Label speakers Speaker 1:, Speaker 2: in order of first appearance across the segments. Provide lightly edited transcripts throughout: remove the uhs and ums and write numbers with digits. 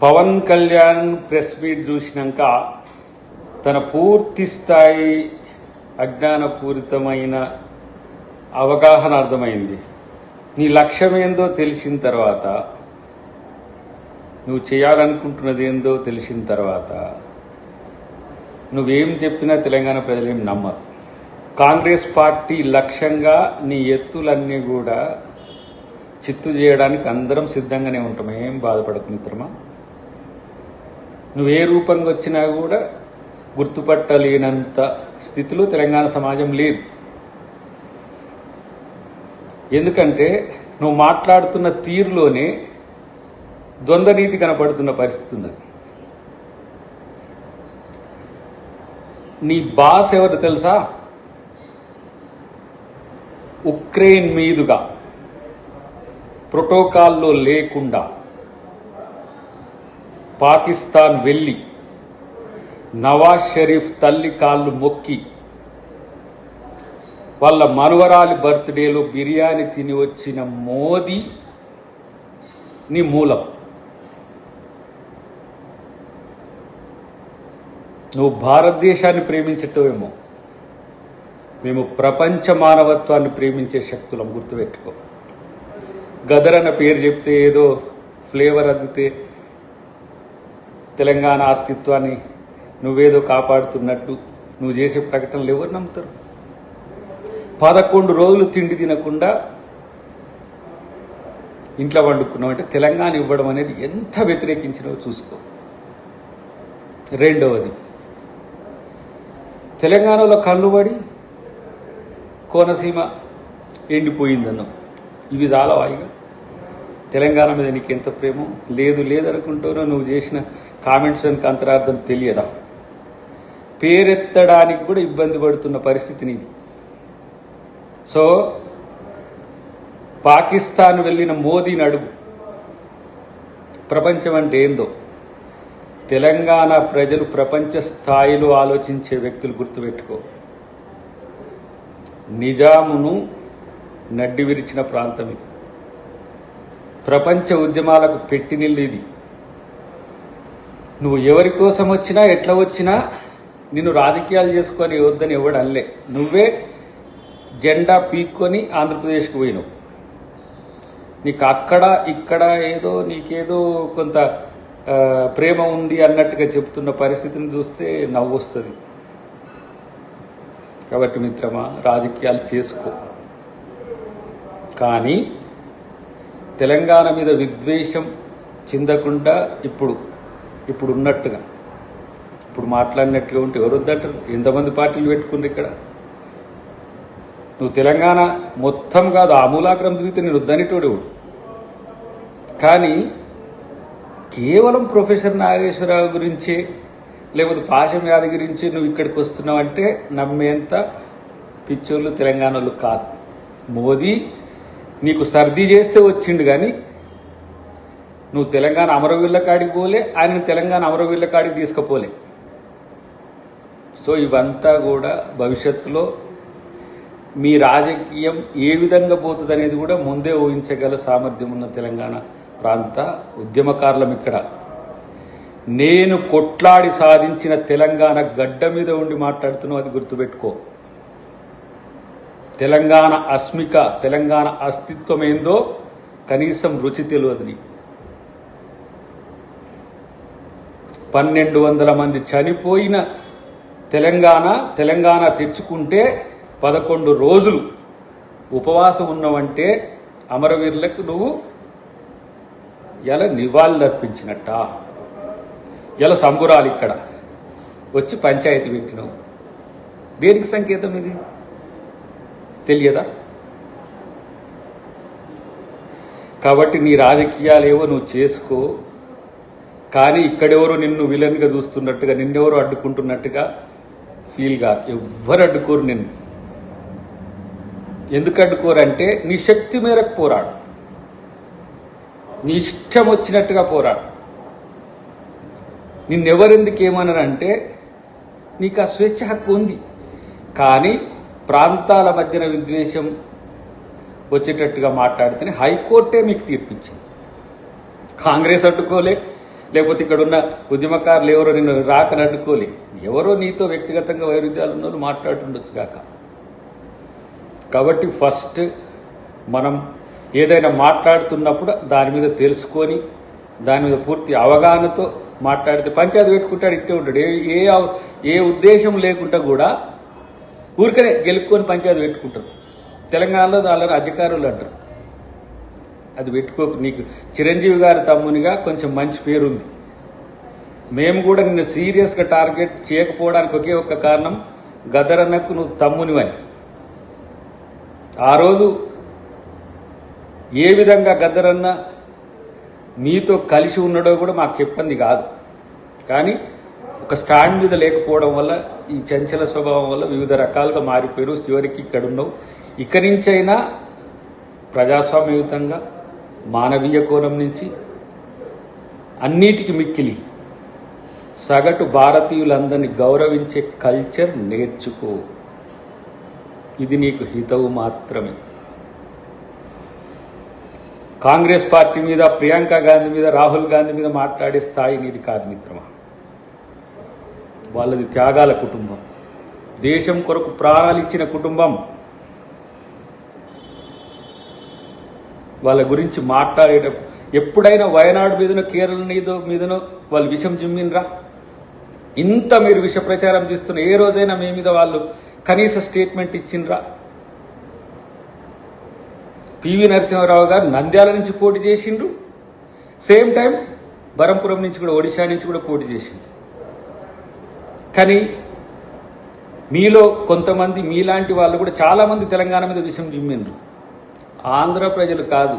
Speaker 1: Pawan Kalyan press meet చూసినాక తన పూర్తి స్థాయి అజ్ఞానపూరితమైన అవగాహన అర్థమైంది. నీ లక్ష్యం ఏందో తెలిసిన తర్వాత, నువ్వు చేయాలనుకుంటున్నది ఏందో తెలిసిన తర్వాత నువ్వేం చెప్పినా తెలంగాణ ప్రజలేం నమ్మరు. కాంగ్రెస్ పార్టీ లక్ష్యంగా నీ ఎత్తులన్నీ కూడా చిత్తు చేయడానికి అందరం సిద్ధంగానే ఉంటాం. ఏం బాధపడకు మిత్రమా. నువ్వు ఏ రూపంగా వచ్చినా కూడా గుర్తుపట్టలేనంత స్థితిలో తెలంగాణ సమాజం లేదు. ఎందుకంటే నువ్వు మాట్లాడుతున్న తీరులోనే ద్వంద్వనీతి కనపడుతున్న పరిస్థితి ఉన్నది. నీ బాస్ ఎవరు తెలుసా? ఉక్రెయిన్ మీదుగా ప్రోటోకాల్లో లేకుండా పాకిస్తాన్ వెళ్లి నవాజ్ షరీఫ్ తల్లి కాళ్ళు మొక్కి వాళ్ళ మనవరాలి బర్త్డేలో బిర్యానీ తిని వచ్చిన మోదీ నీ మూలం. నువ్వు భారతదేశాన్ని ప్రేమించటమేమో, మేము ప్రపంచ మానవత్వాన్ని ప్రేమించే శక్తులం. గుర్తుపెట్టుకో. గదర్ అన్న పేరు చెప్తే ఏదో ఫ్లేవర్ అద్దితే తెలంగాణ అస్తిత్వాన్ని నువ్వేదో కాపాడుతున్నట్టు నువ్వు చేసే ప్రకటనలు ఎవరు నమ్ముతారు? 11 రోజులు తిండి తినకుండా ఇంట్లో వండుకున్నావు అంటే తెలంగాణ ఇవ్వడం అనేది ఎంత వ్యతిరేకించినవో చూసుకో. రెండవది, తెలంగాణలో కళ్ళుబడి కోనసీమ ఎండిపోయిందన్నావు. ఇవి చాలా వాయిగా తెలంగాణ మీద నీకు ఎంత ప్రేమో లేదనుకుంటానో. నువ్వు చేసిన కామెంట్స్ వెనుక అంతరార్థం తెలియదా? పేరెత్తడానికి కూడా ఇబ్బంది పడుతున్న పరిస్థితి నీది. సో పాకిస్తాన్ వెళ్ళిన మోదీని అడుగు, ప్రపంచం అంటే ఏందో. తెలంగాణ ప్రజలు ప్రపంచ స్థాయిలో ఆలోచించే వ్యక్తులు. గుర్తుపెట్టుకో. నిజామును నడ్డి విరిచిన ప్రాంతం ఇది. ప్రపంచ ఉద్యమాలకు పెట్టినిల్లు ఇది. నువ్వు ఎవరి కోసం వచ్చినా ఎట్లా వచ్చినా నిన్ను రాజకీయాలు చేసుకొని వద్దని ఎవడు అనలే. నువ్వే జెండా పీక్కొని ఆంధ్రప్రదేశ్కి పోయినావు. నీకు అక్కడ ఇక్కడ ఏదో నీకేదో కొంత ప్రేమ ఉంది అన్నట్టుగా చెప్తున్న పరిస్థితిని చూస్తే నవ్వు వస్తుంది. కాబట్టి మిత్రమా, రాజకీయాలు చేసుకో, కానీ తెలంగాణ మీద విద్వేషం చెందకుండా ఇప్పుడు ఉన్నట్టుగా, ఇప్పుడు మాట్లాడినట్టుగా ఉంటే ఎవరు వద్దంటారు? ఎంతమంది పార్టీలు పెట్టుకుంది ఇక్కడ? నువ్వు తెలంగాణ మొత్తం కాదు, ఆమూలాగ్రం తిరిగితే నేను వద్దనిటోడు. కానీ కేవలం ప్రొఫెసర్ నాగేశ్వరరావు గురించే లేకపోతే పాశం యాదగిరి గురించి నువ్వు ఇక్కడికి వస్తున్నావు అంటే నమ్మేంత పిచ్చోళ్ళు తెలంగాణలో కాదు. మోదీ నీకు సర్ది చేస్తే వచ్చిండు, కానీ నువ్వు తెలంగాణ అమరవీరుల కాడికి పోలే, ఆయన తెలంగాణ అమరవీరుల కాడికి తీసుకుపోలే. సో ఇవంతా కూడా భవిష్యత్తులో మీ రాజకీయం ఏ విధంగా పోతుంది అనేది కూడా ముందే ఊహించగల సామర్థ్యం ఉన్న తెలంగాణ ప్రాంత ఉద్యమకారులం ఇక్కడ. నేను కొట్లాడి సాధించిన తెలంగాణ గడ్డ మీద ఉండి మాట్లాడుతున్నావు, అది గుర్తుపెట్టుకో. తెలంగాణ అస్మిక, తెలంగాణ అస్తిత్వం ఏందో కనీసం రుచి తెలియదు నీకు. 1200 మంది చనిపోయిన తెలంగాణ తెచ్చుకుంటే 11 రోజులు ఉపవాసం ఉన్నావంటే అమరవీరులకు నువ్వు ఎలా నివాళులర్పించినట్ట? ఎలా సంబురాలు ఇక్కడ వచ్చి పంచాయతీ పెట్టినావు? దేనికి సంకేతం ఇది తెలియదా? కాబట్టి నీ రాజకీయాలేవో నువ్వు చేసుకో, కానీ ఇక్కడెవరో నిన్ను విలన్గా చూస్తున్నట్టుగా, నిన్నెవరో అడ్డుకుంటున్నట్టుగా ఫీల్ గా. ఎవ్వరు అడ్డుకోరు నిన్ను. ఎందుకు అడ్డుకోరంటే నీ శక్తి మేరకు పోరాడు, నీ ఇష్టం వచ్చినట్టుగా పోరాడు. నిన్నెవరెందుకు ఏమన్నారంటే నీకు ఆ స్వేచ్ఛ హక్కు ఉంది. కానీ ప్రాంతాల మధ్యన విద్వేషం వచ్చేటట్టుగా మాట్లాడితేనే హైకోర్టే మీకు తీర్పిచ్చింది. కాంగ్రెస్ అడ్డుకోలే, లేకపోతే ఇక్కడ ఉన్న ఉద్యమకారులు ఎవరో నిన్ను రాకని అడ్డుకోలే, ఎవరో నీతో వ్యక్తిగతంగా వైరుధ్యాలు ఉన్న వాళ్ళు మాట్లాడుతుండొచ్చు కాక. కాబట్టి ఫస్ట్ మనం ఏదైనా మాట్లాడుతున్నప్పుడు దాని మీద తెలుసుకొని దాని మీద పూర్తి అవగాహనతో మాట్లాడితే పంచాయతీ పెట్టుకుంటాడు, ఇట్టే ఉంటాడు. ఏ ఉద్దేశం లేకుండా కూడా ఊరికనే గెలుపుకొని పంచాయతీ పెట్టుకుంటారు. తెలంగాణలో వాళ్ళని అధికారులు అంటారు. అది పెట్టుకోకు. నీకు చిరంజీవి గారి తమ్మునిగా కొంచెం మంచి పేరుంది. మేము కూడా నిన్ను సీరియస్గా టార్గెట్ చేయకపోవడానికి ఒకే ఒక్క కారణం, గద్దరన్నకు నువ్వు తమ్మునివని. ఆ రోజు ఏ విధంగా గద్దరన్న మీతో కలిసి ఉన్నాడో కూడా మాకు చెప్పింది కాదు. కానీ ఒక స్టాండ్ మీద లేకపోవడం వల్ల, ఈ చంచల స్వభావం వల్ల వివిధ రకాలుగా మారిపోయారు. చివరికి ఇక్కడ ఉన్నావు. ఇక్కడి నుంచైనా ప్రజాస్వామ్యయుతంగా మానవీయ కోణం నుంచి అన్నిటికీ మిక్కిలి సగటు భారతీయులందరినీ గౌరవించే కల్చర్ నేర్చుకో. ఇది నీకు హితవు మాత్రమే. కాంగ్రెస్ పార్టీ మీద, ప్రియాంక గాంధీ మీద, రాహుల్ గాంధీ మీద మాట్లాడే స్థాయి నీది కాదు మిత్రమా. వాళ్ళది త్యాగాల కుటుంబం, దేశం కొరకు ప్రాణాలు ఇచ్చిన కుటుంబం. వాళ్ళ గురించి మాట్లాడేటప్పుడు ఎప్పుడైనా వయనాడు మీదనో, కేరళ మీదనో వాళ్ళు విషం జిమ్మినరా? ఇంత మీరు విష ప్రచారం చేస్తున్న ఏ రోజైనా మీ మీద వాళ్ళు కనీస స్టేట్మెంట్ ఇచ్చిండ్రా? పివి నరసింహారావు గారు నంద్యాల నుంచి పోటీ చేసిండ్రు, సేమ్ టైం బరంపురం నుంచి కూడా, ఒడిశా నుంచి కూడా పోటీ చేసిండ్రు. కానీ మీలో కొంతమంది, మీలాంటి వాళ్ళు కూడా చాలామంది తెలంగాణ మీద విషం జిమ్మిండ్రు. ఆంధ్ర ప్రజలు కాదు,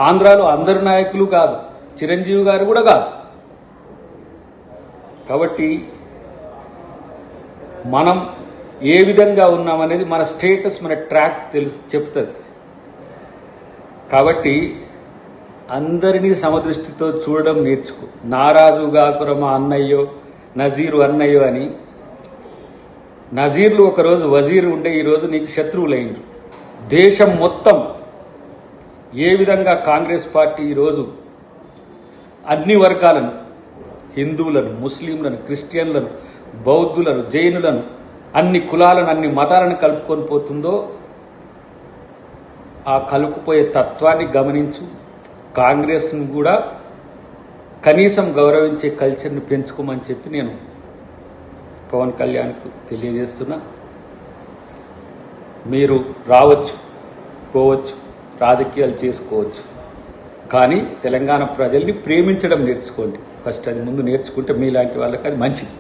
Speaker 1: ఆంధ్రాలో అందరు నాయకులు కాదు, చిరంజీవి గారు కూడా కాదు. కాబట్టి మనం ఏ విధంగా ఉన్నామనేది మన స్టేటస్, మన ట్రాక్ చెప్తుంది. కాబట్టి అందరినీ సమదృష్టితో చూడడం నేర్చుకో. నారాజు గాకుర మా అన్నయ్యో, నజీరు అన్నయ్యో అని. నజీర్లు ఒకరోజు వజీరు ఉండే, ఈరోజు నీకు శత్రువులైండ్రు. దేశం మొత్తం ఏ విధంగా కాంగ్రెస్ పార్టీ ఈరోజు అన్ని వర్గాలను, హిందువులను, ముస్లింలను, క్రిస్టియన్లను, బౌద్ధులను, జైనులను, అన్ని కులాలను, అన్ని మతాలను కలుపుకొని పోతుందో ఆ కలుపుపోయే తత్వాన్ని గమనించు. కాంగ్రెస్ను కూడా కనీసం గౌరవించే కల్చర్ని పెంచుకోమని చెప్పి నేను పవన్ కళ్యాణ్కు తెలియజేస్తున్నా. మీరు రావచ్చు, పోవచ్చు, రాజకీయాలు చేసుకోవచ్చు, కానీ తెలంగాణ ప్రజల్ని ప్రేమించడం నేర్చుకోండి ఫస్ట్. అది ముందు నేర్చుకుంటే మీలాంటి వాళ్ళకి అది మంచిది.